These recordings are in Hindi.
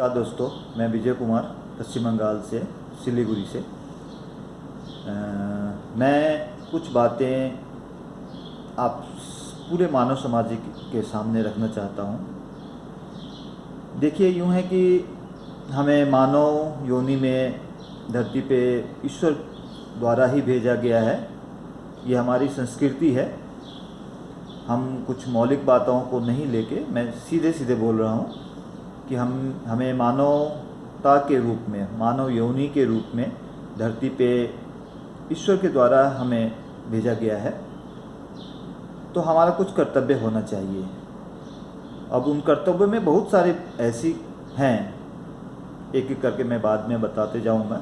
नमस्कार दोस्तों, मैं विजय कुमार पश्चिम बंगाल से सिलीगुड़ी से। मैं कुछ बातें आप पूरे मानव समाज के सामने रखना चाहता हूँ। देखिए, यूँ है कि हमें मानव योनि में धरती पे ईश्वर द्वारा ही भेजा गया है। ये हमारी संस्कृति है। हम कुछ मौलिक बातों को नहीं लेके, मैं सीधे सीधे बोल रहा हूँ कि हमें मानवता के रूप में, मानव योनि के रूप में धरती पे ईश्वर के द्वारा हमें भेजा गया है। तो हमारा कुछ कर्तव्य होना चाहिए। अब उन कर्तव्यों में बहुत सारे ऐसी हैं, एक एक करके मैं बाद में बताते जाऊंगा।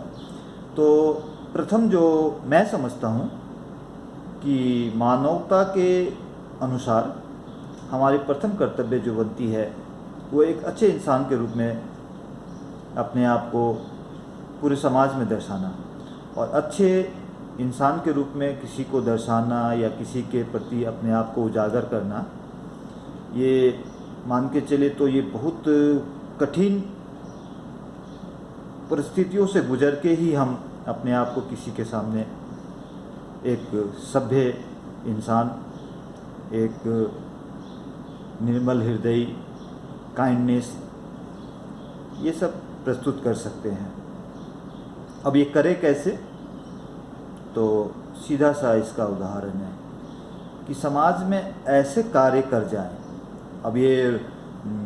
तो प्रथम जो मैं समझता हूँ कि मानवता के अनुसार हमारी प्रथम कर्तव्य जो बनती है वो एक अच्छे इंसान के रूप में अपने आप को पूरे समाज में दर्शाना, और अच्छे इंसान के रूप में किसी को दर्शाना या किसी के प्रति अपने आप को उजागर करना, ये मान के चले तो ये बहुत कठिन परिस्थितियों से गुजर के ही हम अपने आप को किसी के सामने एक सभ्य इंसान, एक निर्मल हृदय, काइंडनेस, ये सब प्रस्तुत कर सकते हैं। अब ये करें कैसे? तो सीधा सा इसका उदाहरण है कि समाज में ऐसे कार्य कर जाएं। अब ये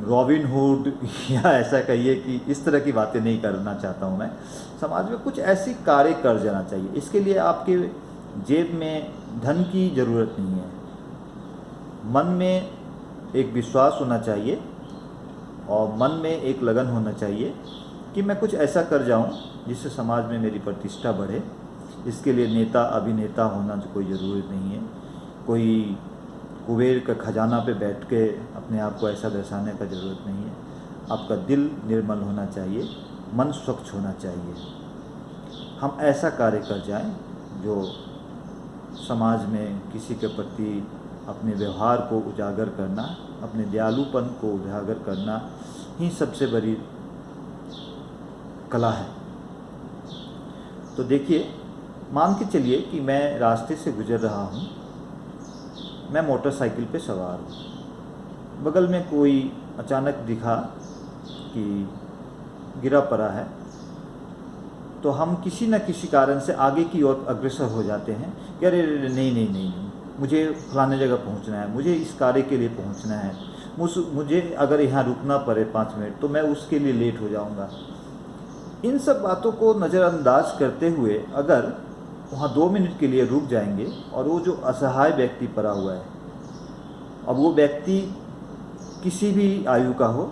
रॉबिन हुड या ऐसा कहिए कि इस तरह की बातें नहीं करना चाहता हूँ मैं। समाज में कुछ ऐसी कार्य कर जाना चाहिए। इसके लिए आपके जेब में धन की ज़रूरत नहीं है। मन में एक विश्वास होना चाहिए और मन में एक लगन होना चाहिए कि मैं कुछ ऐसा कर जाऊं जिससे समाज में मेरी प्रतिष्ठा बढ़े। इसके लिए नेता अभिनेता होना कोई ज़रूरत नहीं है। कोई कुबेर का खजाना पे बैठ के अपने आप को ऐसा दर्शाने का ज़रूरत नहीं है। आपका दिल निर्मल होना चाहिए, मन स्वच्छ होना चाहिए। हम ऐसा कार्य कर जाएं जो समाज में किसी के प्रति अपने व्यवहार को उजागर करना, अपने दयालुपन को उजागर करना ही सबसे बड़ी कला है। तो देखिए, मान के चलिए कि मैं रास्ते से गुजर रहा हूँ, मैं मोटरसाइकिल पे सवार हूँ। बगल में कोई अचानक दिखा कि गिरा पड़ा है, तो हम किसी न किसी कारण से आगे की ओर अग्रसर हो जाते हैं कि अरे नहीं, मुझे फलाने जगह पहुंचना है, मुझे इस कार्य के लिए पहुंचना है, मुझे अगर यहाँ रुकना पड़े 5 मिनट तो मैं उसके लिए लेट हो जाऊँगा। इन सब बातों को नज़रअंदाज करते हुए अगर वहाँ 2 मिनट के लिए रुक जाएंगे और वो जो असहाय व्यक्ति पड़ा हुआ है, अब वो व्यक्ति किसी भी आयु का हो,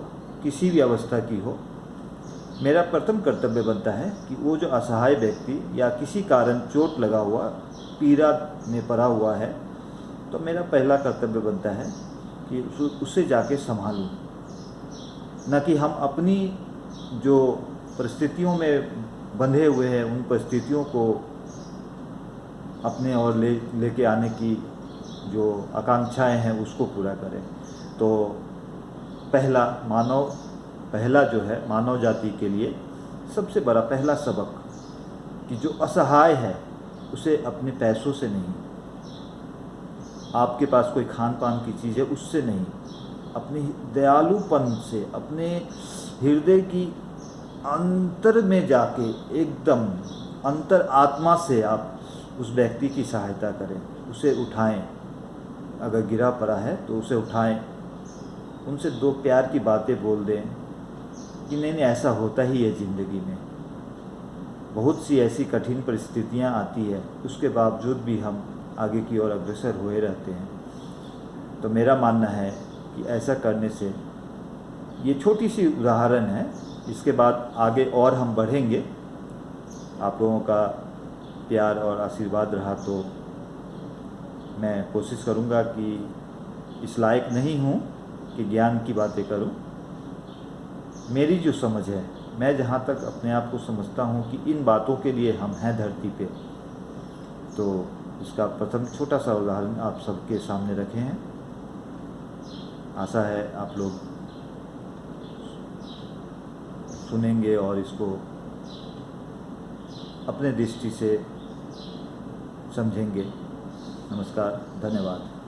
किसी भी अवस्था की हो, मेरा प्रथम कर्तव्य बनता है कि वो जो असहाय व्यक्ति या किसी कारण चोट लगा हुआ, पीड़ा में पड़ा हुआ है, तो मेरा पहला कर्तव्य बनता है कि उसे जाके संभालूं। न कि हम अपनी जो परिस्थितियों में बंधे हुए हैं उन परिस्थितियों को अपने और लेके आने की जो आकांक्षाएं हैं उसको पूरा करें। तो पहला जो है मानव जाति के लिए सबसे बड़ा पहला सबक कि जो असहाय है उसे अपने पैसों से नहीं, आपके पास कोई खान पान की चीज़ है उससे नहीं, अपने दयालुपन से, अपने हृदय की अंतर में जाके एकदम अंतर आत्मा से आप उस व्यक्ति की सहायता करें, उसे उठाएं। अगर गिरा पड़ा है तो उसे उठाएं, उनसे 2 प्यार की बातें बोल दें कि नहीं ऐसा होता ही है ज़िंदगी में। बहुत सी ऐसी कठिन परिस्थितियां आती है, उसके बावजूद भी हम आगे की ओर अग्रसर हुए रहते हैं। तो मेरा मानना है कि ऐसा करने से, ये छोटी सी उदाहरण है, इसके बाद आगे और हम बढ़ेंगे। आप लोगों का प्यार और आशीर्वाद रहा तो मैं कोशिश करूंगा कि इस लायक नहीं हूं कि ज्ञान की बातें करूं। मेरी जो समझ है, मैं जहाँ तक अपने आप को समझता हूँ कि इन बातों के लिए हम हैं धरती पे, तो इसका प्रथम छोटा सा उदाहरण आप सबके सामने रखे हैं। आशा है आप लोग सुनेंगे और इसको अपने दृष्टि से समझेंगे। नमस्कार, धन्यवाद।